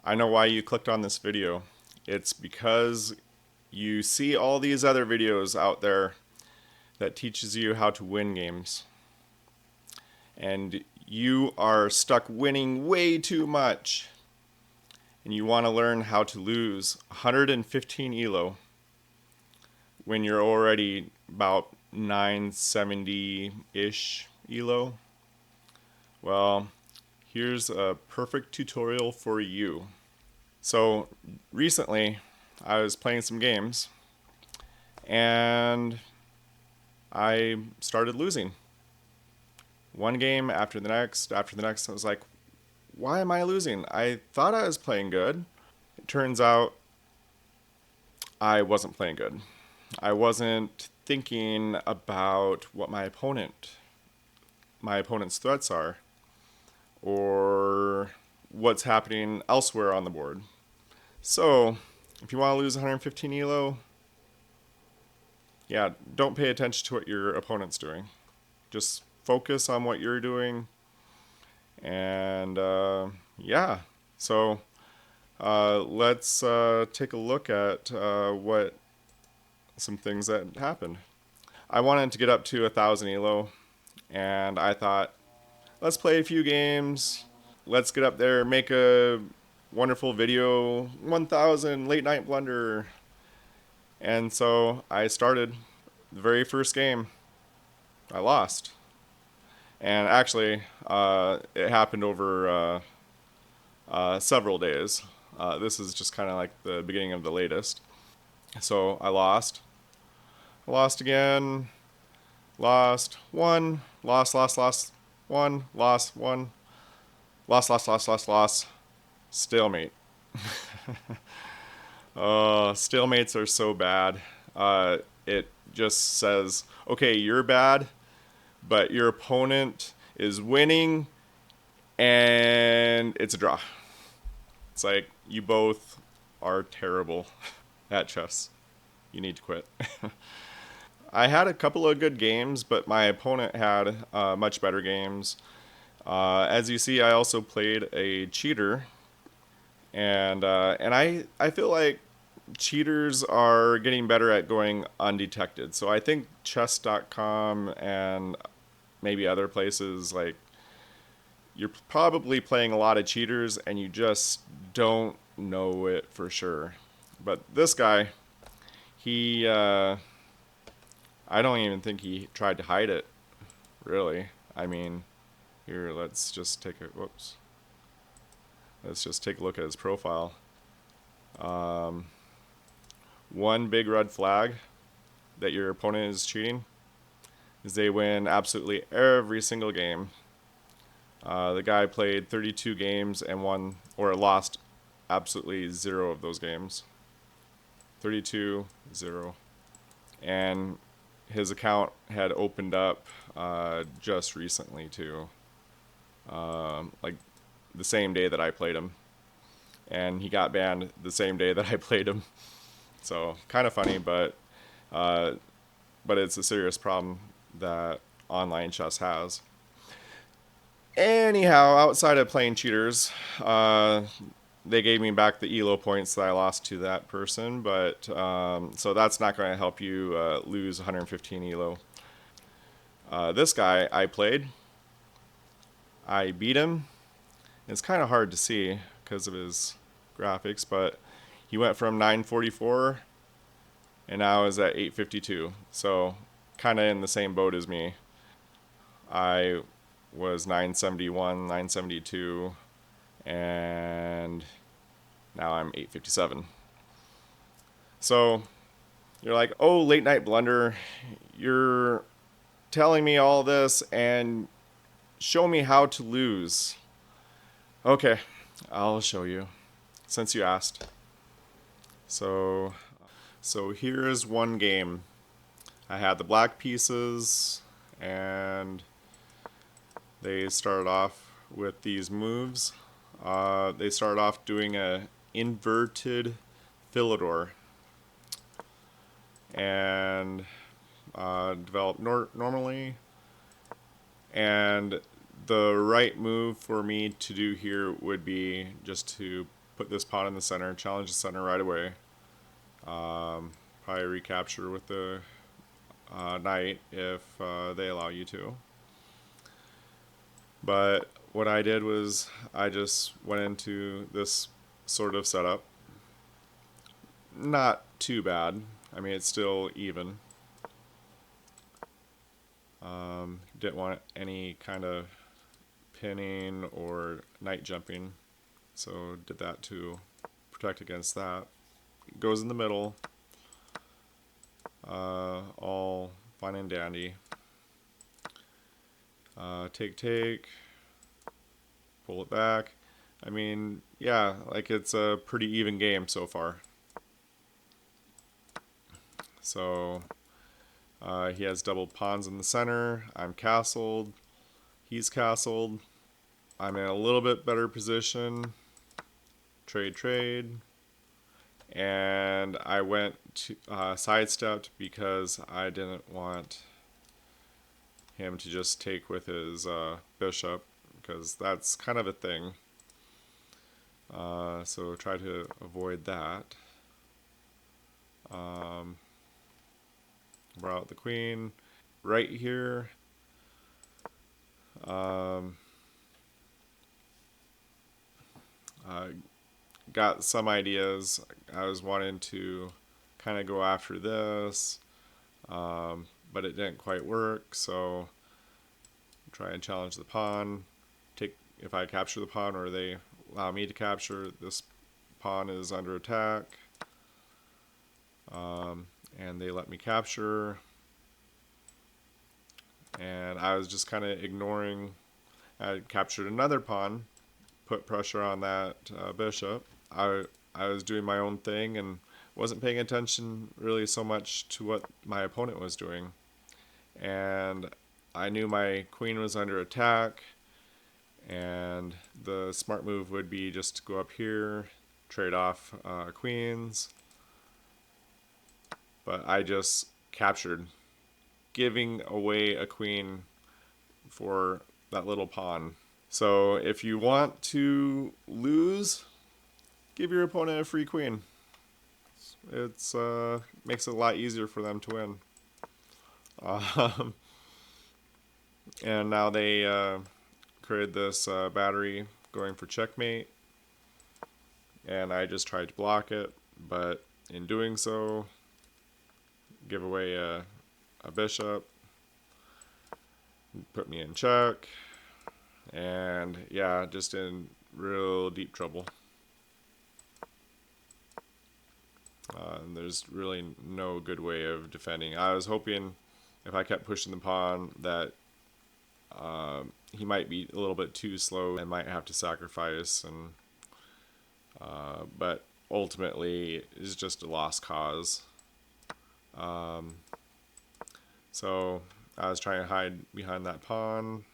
I know why you clicked on this video. It's because you see all these other videos out there that teaches you how to win games. And you are stuck winning way too much. And you want to learn how to lose 115 ELO when you're already about 970-ish ELO. Well, here's a perfect tutorial for you. So recently I was playing some games and I started losing. One game after the next, I was like, why am I losing? I thought I was playing good. It turns out I wasn't playing good. I wasn't thinking about what my opponent's threats are, or what's happening elsewhere on the board. So, if you want to lose 115 ELO, yeah, don't pay attention to what your opponent's doing. Just focus on what you're doing, and yeah. So let's take a look at what some things that happened. I wanted to get up to 1,000 ELO, and I thought, let's play a few games. Let's get up there, make a wonderful video, 1,000 late night blunder. And so I started. The very first game, I lost. And actually, it happened over several days. This is just kind of like the beginning of the latest. So I lost. I lost again. Lost. One. Lost. One. Lost. One. Lost. Stalemate. Stalemates are so bad. It just says, okay, you're bad, but your opponent is winning, and it's a draw. It's like, you both are terrible at chess. You need to quit. I had a couple of good games, but my opponent had much better games. As you see, I also played a cheater, and I feel like cheaters are getting better at going undetected. So I think chess.com and maybe other places, like, you're probably playing a lot of cheaters and you just don't know it for sure. But this guy, he I don't even think he tried to hide it, really. I mean, here, let's just take a look at his profile. One big red flag that your opponent is cheating is they win absolutely every single game. The guy played 32 games and won or lost absolutely 0 of those games. 32, 0. And his account had opened up just recently too. Like the same day that I played him. And he got banned the same day that I played him. So kind of funny, but it's a serious problem that online chess has. Anyhow, outside of playing cheaters, they gave me back the ELO points that I lost to that person, but so that's not going to help you lose 115 ELO. This guy I played, I beat him. It's kind of hard to see because of his graphics, but he went from 944 and now is at 852. So kind of in the same boat as me. I was 971, 972, and now I'm 857. So you're like, oh, late night blunder, you're telling me all this and show me how to lose. Okay, I'll show you, since you asked. So here is one game. I had the black pieces, and they started off with these moves. They started off doing a inverted Philidor, and developed normally. And the right move for me to do here would be just to put this pawn in the center, challenge the center right away. Probably recapture with the knight if they allow you to. But what I did was I just went into this sort of setup. Not too bad. I mean, it's still even. Didn't want any kind of pinning or knight jumping, so did that to protect against that. Goes in the middle, all fine and dandy. Take, pull it back. I mean, yeah, like it's a pretty even game so far. So he has double pawns in the center. I'm castled. He's castled. I'm in a little bit better position. Trade. And I went to sidestepped because I didn't want him to just take with his bishop, because that's kind of a thing. So try to avoid that. Brought out the queen right here. Got some ideas. I was wanting to kind of go after this, but it didn't quite work, so try and challenge the pawn. If I capture the pawn or they allow me to capture, this pawn is under attack, and they let me capture, and I was just kind of ignoring. I captured another pawn, put pressure on that bishop. I was doing my own thing and wasn't paying attention really so much to what my opponent was doing. And I knew my queen was under attack, and the smart move would be just to go up here, trade off queens. But I just captured, giving away a queen for that little pawn. So if you want to lose, give your opponent a free queen. It's makes it a lot easier for them to win. And now they created this battery going for checkmate, and I just tried to block it, but in doing so, give away a bishop, put me in check, and yeah, just in real deep trouble. There's really no good way of defending. I was hoping if I kept pushing the pawn that he might be a little bit too slow and might have to sacrifice, and but ultimately is just a lost cause. So I was trying to hide behind that pawn,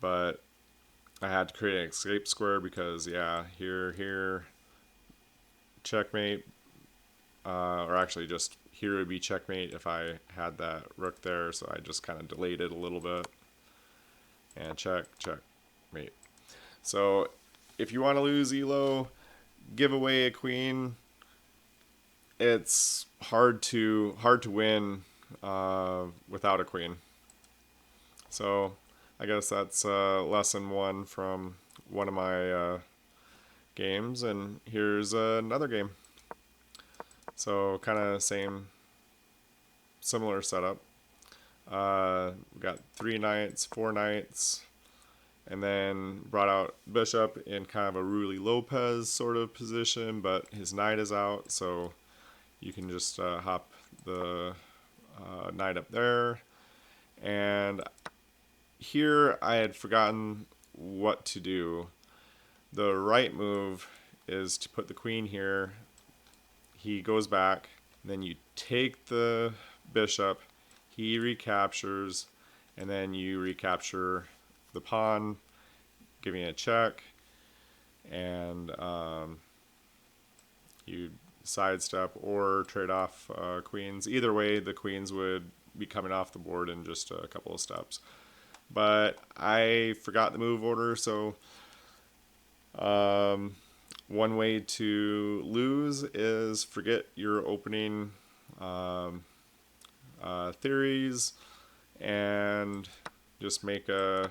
but I had to create an escape square because yeah, here, checkmate, or actually just here would be checkmate if I had that rook there, so I just kind of delayed it a little bit. And checkmate. So if you want to lose ELO, give away a queen. It's hard to win without a queen. So I guess that's lesson one from one of my games, and here's another game. So kind of similar setup. We got 3 knights, 4 knights, and then brought out bishop in kind of a Ruy Lopez sort of position, but his knight is out, so you can just hop the knight up there. And here I had forgotten what to do. The right move is to put the queen here. He goes back, then you take the bishop, he recaptures, and then you recapture the pawn, giving it a check, and you sidestep or trade off queens. Either way, the queens would be coming off the board in just a couple of steps. But I forgot the move order, so One way to lose is forget your opening theories and just make a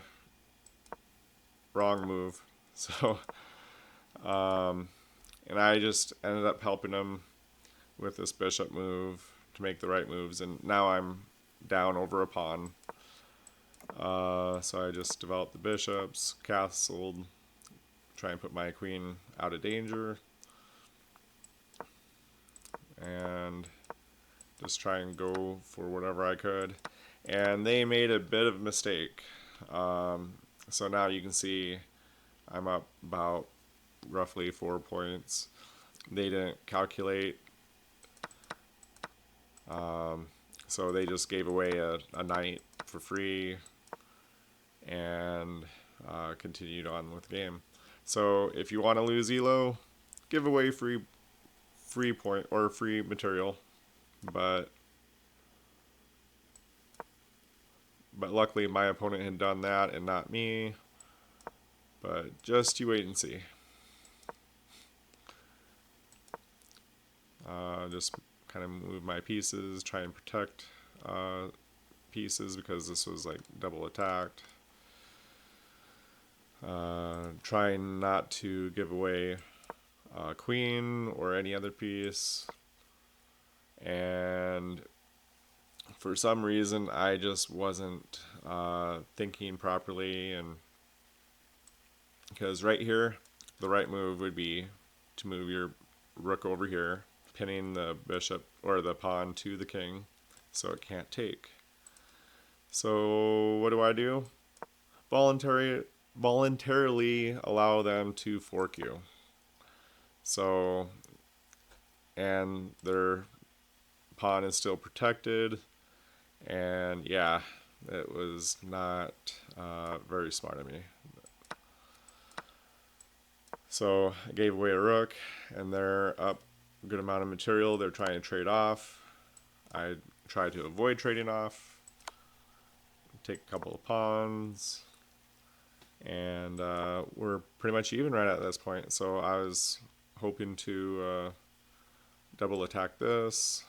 wrong move. So, and I just ended up helping him with this bishop move to make the right moves, and now I'm down over a pawn. So I just developed the bishops, castled, try and put my queen out of danger, and just try and go for whatever I could. And they made a bit of a mistake. So now you can see I'm up about roughly 4 points. They didn't calculate, so they just gave away a knight for free and continued on with the game. So if you want to lose ELO, give away free point or free material, but luckily my opponent had done that and not me. But just you wait and see. Just kind of move my pieces, try and protect pieces because this was like double attacked. Trying not to give away queen or any other piece. And for some reason I just wasn't thinking properly, and because right here the right move would be to move your rook over here, pinning the bishop or the pawn to the king so it can't take. So what do? Voluntarily allow them to fork you. So, and their pawn is still protected, and yeah, it was not very smart of me. So I gave away a rook, and they're up a good amount of material. They're trying to trade off. I tried to avoid trading off, take a couple of pawns, and we're pretty much even right at this point. So I was hoping to double attack this.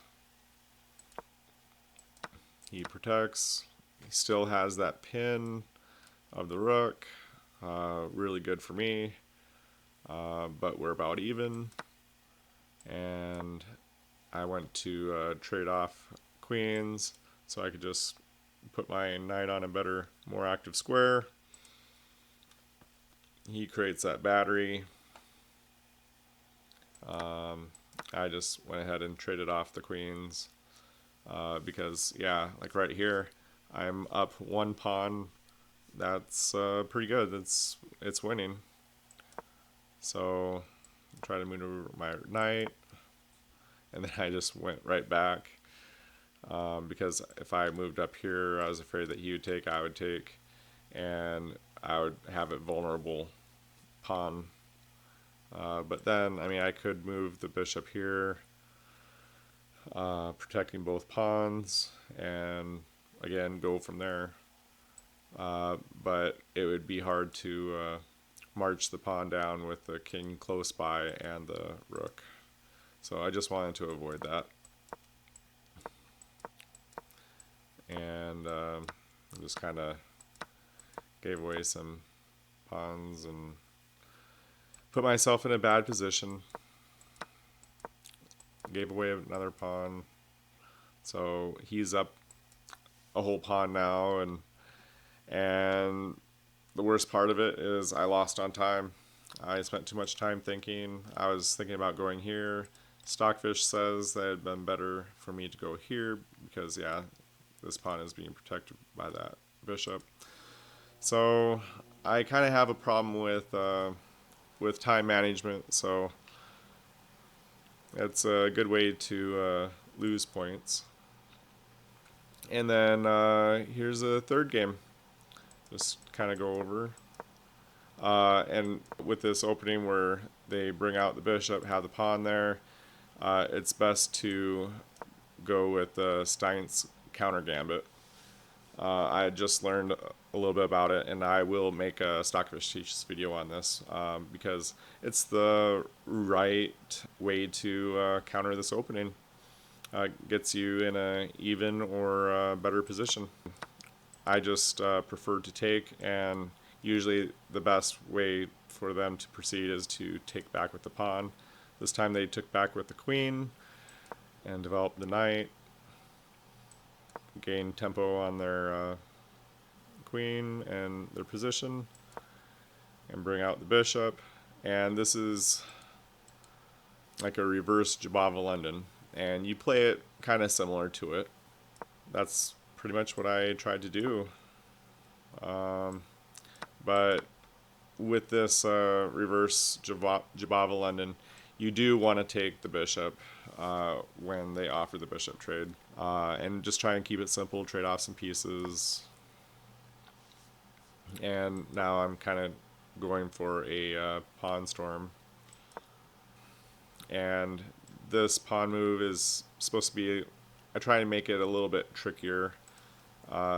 He protects. He still has that pin of the rook. Really good for me. But we're about even. And I went to trade off queens so I could just put my knight on a better, more active square. He creates that battery. I just went ahead and traded off the queens because, yeah, like right here, I'm up one pawn. That's pretty good. It's winning. So try to maneuver my knight, and then I just went right back because if I moved up here, I was afraid that he would take, I would take, and I would have it vulnerable pawn. But then, I mean, I could move the bishop here, protecting both pawns, and again go from there. But it would be hard to march the pawn down with the king close by and the rook. So I just wanted to avoid that. And just kind of gave away some pawns and put myself in a bad position. Gave away another pawn. So he's up a whole pawn now, and the worst part of it is I lost on time. I spent too much time thinking. I was thinking about going here. Stockfish says that it'd been better for me to go here because, yeah, this pawn is being protected by that bishop. So I kind of have a problem with time management. So it's a good way to lose points. And then here's a third game. Just kind of go over. And with this opening where they bring out the bishop, have the pawn there, it's best to go with Stein's counter gambit. I just learned a little bit about it, and I will make a Stockfish Teaches video on this because it's the right way to counter this opening. Gets you in a even or better position. I just prefer to take, and usually the best way for them to proceed is to take back with the pawn. This time they took back with the queen and developed the knight, gained tempo on their queen and their position, and bring out the bishop. And this is like a reverse Jabava London, and you play it kind of similar to it. That's pretty much what I tried to do. But with this reverse Jabava London, you do want to take the bishop when they offer the bishop trade. And just try and keep it simple, trade off some pieces. And now I'm kind of going for a pawn storm. And this pawn move is supposed to be, I try to make it a little bit trickier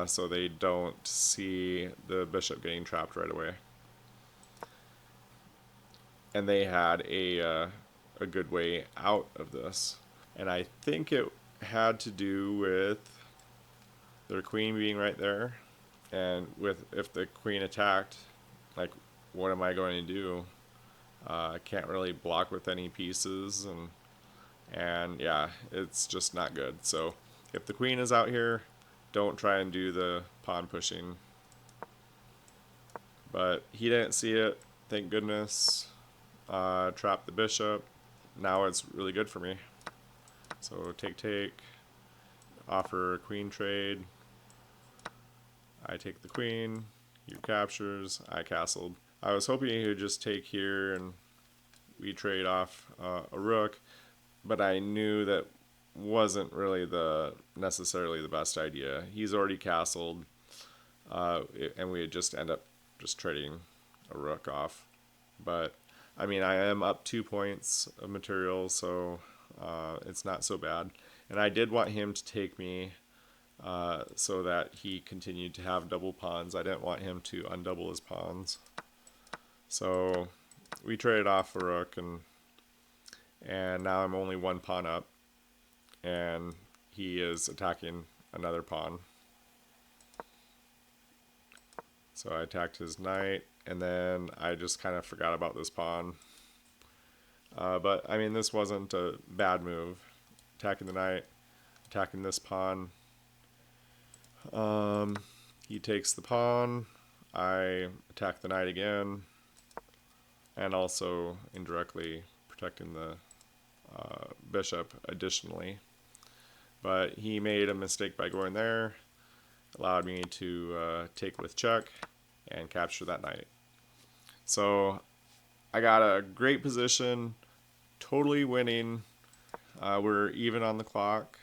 so they don't see the bishop getting trapped right away. And they had a good way out of this. And I think it had to do with their queen being right there. And with if the queen attacked, like, what am I going to do? I can't really block with any pieces, and yeah, it's just not good. So if the queen is out here, don't try and do the pawn pushing. But he didn't see it, thank goodness. Trap the bishop. Now it's really good for me. So take, offer a queen trade. I take the queen, he captures, I castled. I was hoping he would just take here and we trade off a rook, but I knew that wasn't really necessarily the best idea. He's already castled, and we would just end up just trading a rook off. But I mean, I am up 2 points of material, so it's not so bad. And I did want him to take me so that he continued to have double pawns. I didn't want him to undouble his pawns. So we traded off a rook, and now I'm only 1 pawn up, and he is attacking another pawn. So I attacked his knight, and then I just kind of forgot about this pawn. But I mean, this wasn't a bad move. Attacking the knight, attacking this pawn. He takes the pawn. I attack the knight again, and also indirectly protecting the bishop additionally. But he made a mistake by going there, allowed me to take with check and capture that knight. So I got a great position, totally winning. We're even on the clock.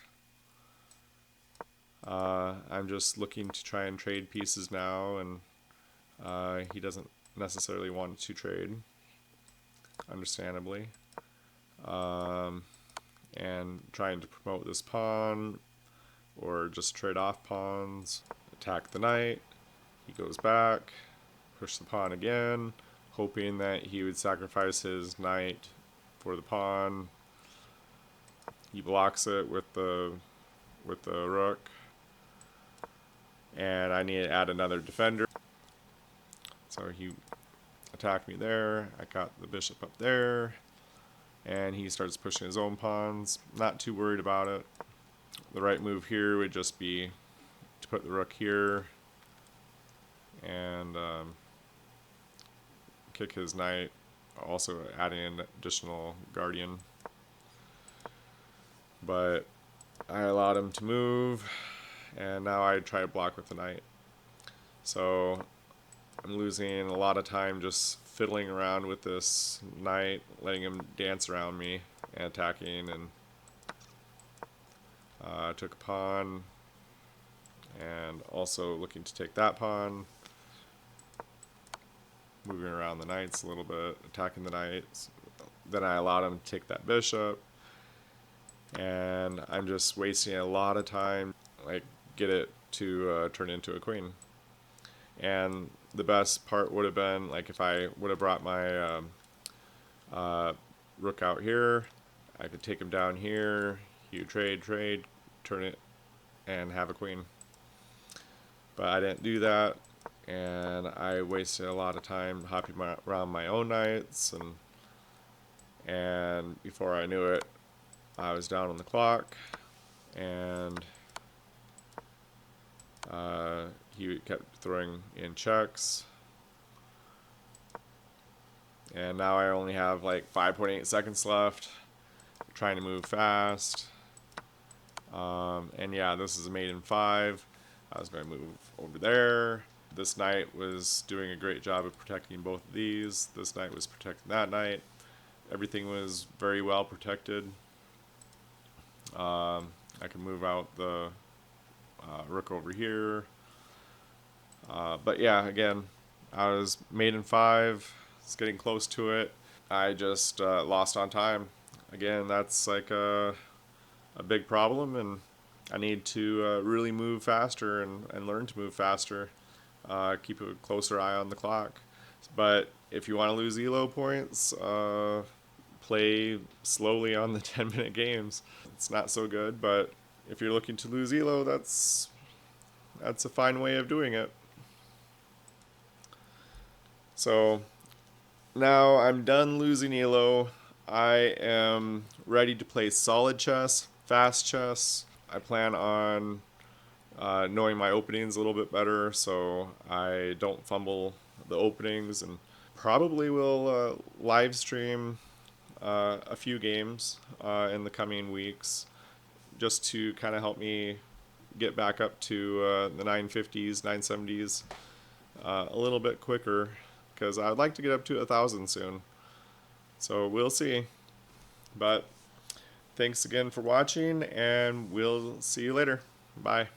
I'm just looking to try and trade pieces now, and he doesn't necessarily want to trade, understandably. And trying to promote this pawn, or just trade off pawns. Attack the knight, he goes back, push the pawn again, hoping that he would sacrifice his knight for the pawn. He blocks it with the rook, and I need to add another defender. So he attacked me there, I got the bishop up there, and he starts pushing his own pawns. Not too worried about it. The right move here would just be to put the rook here and kick his knight, also adding an additional guardian. But I allowed him to move, and now I try to block with the knight. So I'm losing a lot of time just fiddling around with this knight, letting him dance around me and attacking, and took a pawn, and also looking to take that pawn, moving around the knights a little bit, attacking the knights. Then I allowed him to take that bishop, and I'm just wasting a lot of time, like, get it to turn into a queen. And the best part would have been like if I would have brought my rook out here, I could take him down here, you trade, turn it, and have a queen. But I didn't do that, and I wasted a lot of time hopping around my own knights, and before I knew it, I was down on the clock, and he kept throwing in checks, and now I only have like 5.8 seconds left. I'm trying to move fast, and yeah, this is a mate in 5. I was going to move over there. This knight was doing a great job of protecting both of these. This knight was protecting that knight. Everything was very well protected. I can move out the rook over here. But yeah, again, I was mate in 5. It's getting close to it. I just lost on time. Again, that's like a big problem, and I need to really move faster and learn to move faster. Keep a closer eye on the clock. But if you want to lose ELO points, play slowly on the 10-minute games. It's not so good, but if you're looking to lose ELO, that's a fine way of doing it. So now I'm done losing ELO. I am ready to play solid chess, fast chess. I plan on knowing my openings a little bit better so I don't fumble the openings, and probably will live stream a few games in the coming weeks just to kind of help me get back up to the 950s, 970s a little bit quicker, because I'd like to get up to 1,000 soon. So we'll see. But thanks again for watching, and we'll see you later. Bye.